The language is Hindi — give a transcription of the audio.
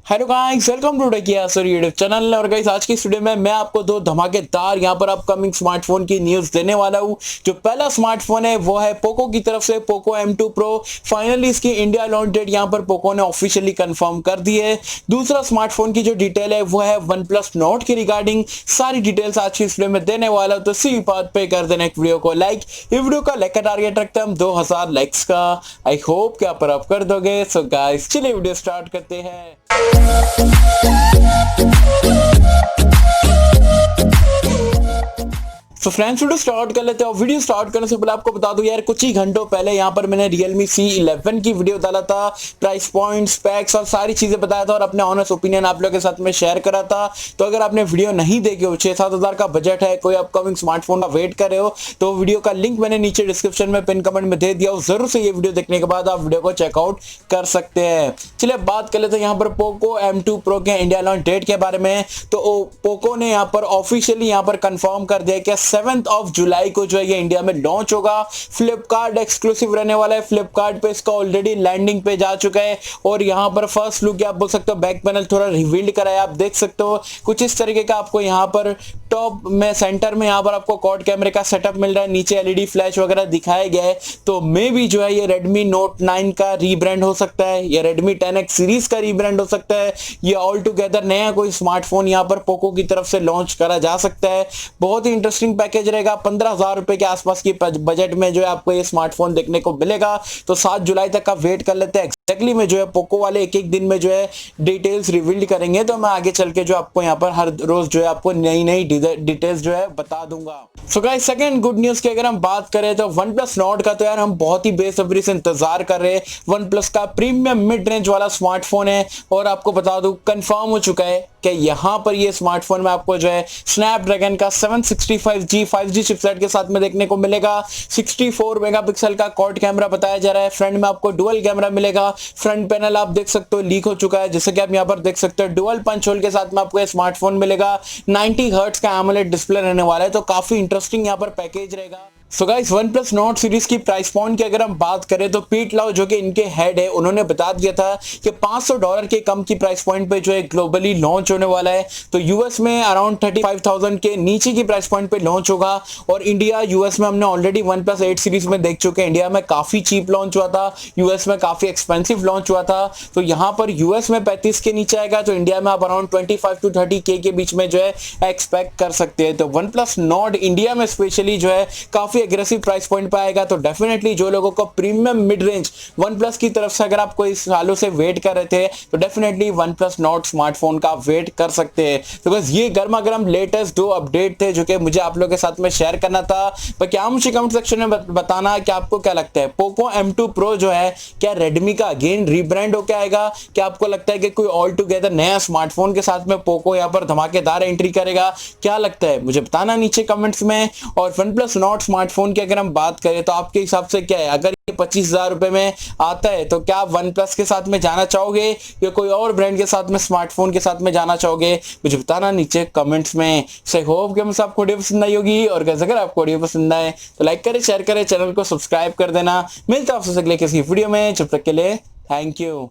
Hello guys, welcome to techy Yasir YouTube channel. और गाइस आज की इस वीडियो में मैं आपको दो धमाकेदार यहां पर अपकमिंग स्मार्टफोन की न्यूज़ देने वाला हूं। जो पहला स्मार्टफोन है वो है पोको की तरफ से पोको M2 Pro। फाइनली इसकी इंडिया लॉन्च डेट यहां पर पोको ने ऑफिशियली कंफर्म कर दी है। दूसरा स्मार्टफोन की जो डिटेल है वो है OnePlus Nord की रिगार्डिंग। सारी डिटेल्स आज की इस वीडियो में देने वाला हूं, तो इसी बात पे कर देना एक वीडियो को लाइक। ये वीडियो का लाइक का टारगेट रखते हैं हम 2000 लाइक्स का। आई होप कि आप कर दोगे। सो गाइस चलिए वीडियो स्टार्ट करते हैं। तो फ्रेंड्स वीडियो स्टार्ट कर लेते हैं। और वीडियो स्टार्ट करने से पहले आपको बता दूं यार, कुछ ही घंटों पहले यहाँ पर मैंने Realme C11 की वीडियो डाला था। प्राइस पॉइंट, स्पेक्स और सारी चीजें बताया था और अपने ऑनेस्ट ओपिनियन आप लोगों के साथ में शेयर करा था। तो अगर आपने वीडियो नहीं देखी हो, 6-7 हज़ार का बजट है, कोई अपकमिंग स्मार्टफोन का वेट कर रहे हो, तो वीडियो का लिंक मैंने नीचे डिस्क्रिप्शन में पिन कमेंट में दे दिया हो। जरूर से ये वीडियो देखने के बाद आप वीडियो को चेकआउट कर सकते हैं। चलिए बात कर लेते हैं यहाँ पर पोको M2 Pro के इंडिया लॉन्च डेट के बारे में। तो पोको ने यहाँ पर ऑफिशियली यहाँ पर कंफर्म कर दिया कि 7 जुलाई को जो है ये इंडिया में लॉन्च होगा। फ्लिपकार्ट एक्सक्लूसिव रहने वाला है। फ्लिपकार्ट पे इसका ऑलरेडी लैंडिंग पे जा चुका है और यहाँ पर फर्स्ट लुक आप बोल सकते हो, बैक पैनल थोड़ा रिवील्ड करा है, आप देख सकते हो कुछ इस तरीके का। आपको यहाँ पर टॉप में सेंटर में यहाँ पर आपको क्वाड कैमरे का सेटअप मिल रहा है, नीचे एलईडी फ्लैश वगैरह दिखाया गया है। तो मे भी जो है ये Redmi Note 9 का रीब्रांड हो सकता है, ये Redmi 10X सीरीज का रीब्रांड हो सकता है, ये ऑल टुगेदर नया कोई स्मार्टफोन यहाँ पर पोको की तरफ से लॉन्च करा जा सकता है। बहुत ही इंटरेस्टिंग पैकेज रहेगा। 15,000 रुपए के आसपास की बजट में जो है आपको ये स्मार्टफोन देखने को मिलेगा। तो 7 जुलाई तक का वेट कर लेते हैं। एक्जैक्टली में जो है पोको वाले एक एक दिन में जो है डिटेल्स रिवील्ड करेंगे, तो मैं आगे चल के जो आपको यहाँ पर हर रोज जो है आपको नई नई डिटेल्स जो है बता दूंगा। So guys second good news की अगर हम बात करें तो OnePlus Nord का तो यार हम बहुत ही बेसब्री से इंतजार कर रहे हैं। OnePlus का प्रीमियम मिड रेंज वाला स्मार्टफोन है और आपको बता दूं कंफर्म हो चुका है कि यहाँ पर ये स्मार्टफोन में आपको जो है स्नैपड्रैगन का 765G 5G चिपसेट के साथ में देखने को मिलेगा। 64 मेगापिक्सल का क्वाड कैमरा बताया जा रहा है। फ्रंट में आपको डुअल कैमरा मिलेगा। फ्रंट पैनल आप देख सकते हो लीक हो चुका है, जैसे कि आप यहाँ पर देख सकते हो डुअल पंच होल के साथ में आपको ये स्मार्टफोन मिलेगा। 90 हर्ट्ज का एमोलेड डिस्प्ले रहने वाला है, तो काफी इंटरेस्टिंग यहाँ पर पैकेज रहेगा। So guys OnePlus Nord series की प्राइस पॉइंट की अगर हम बात करें तो पीट लाओ जो कि इनके हेड है, उन्होंने बता दिया था कि $500 के कम की प्राइस पॉइंट पे जो है ग्लोबली लॉन्च होने वाला है। तो यूएस में अराउंड 35,000 के नीचे की प्राइस पॉइंट पे लॉन्च होगा। और इंडिया यूएस में हमने ऑलरेडी OnePlus 8 सीरीज में देख चुके हैं, इंडिया में काफी चीप लॉन्च हुआ था, यूएस में काफी एक्सपेंसिव लॉन्च हुआ था। तो यहाँ पर यूएस में 35 के नीचे आएगा, तो इंडिया में आप अराउंड 25 to 30K के बीच में जो है एक्सपेक्ट कर सकते हैं। तो OnePlus Nord इंडिया में स्पेशली जो है काफी एग्रेसिव प्राइस पॉइंट पे आएगा। तो डेफिनेटली जो लोगों को प्रीमियम मिड रेंज OnePlus की तरफ से अगर आप कोई सालों से वेट कर रहे थे, तो डेफिनेटली OnePlus Nord स्मार्टफोन का वेट कर सकते हैं। तो बस ये गर्मा गर्म लेटेस्ट 2 अपडेट थे जो कि मुझे आप लोगों के साथ में शेयर करना था। पर क्या मुझे कमेंट सेक्शन में बताना कि आपको क्या लगता है, पोको M2 Pro जो है क्या Redmi का अगेन रीब्रांड होकर आएगा? क्या आपको लगता है कि कोई ऑल टुगेदर नया स्मार्टफोन के साथ में पोको यहाँ पर धमाकेदार एंट्री करेगा? क्या लगता है मुझे बताना नीचे कमेंट्स में। और OnePlus Nord स्मार्टफोन की अगर हम बात करें तो आपके हिसाब से क्या है, अगर ये 25,000 रुपए में आता है तो क्या आप OnePlus के साथ में जाना चाहोगे या कोई और ब्रांड के साथ में स्मार्टफोन के साथ में जाना चाहोगे? मुझे बताना नीचे कमेंट्स में। से होप कि मुझे आपको वीडियो पसंद आई होगी, और अगर आपको वीडियो पसंद आए तो लाइक करें, शेयर करें, चैनल को सब्सक्राइब कर देना। मिलता है आपसे अगले किसी वीडियो में, जब तक के लिए थैंक यू।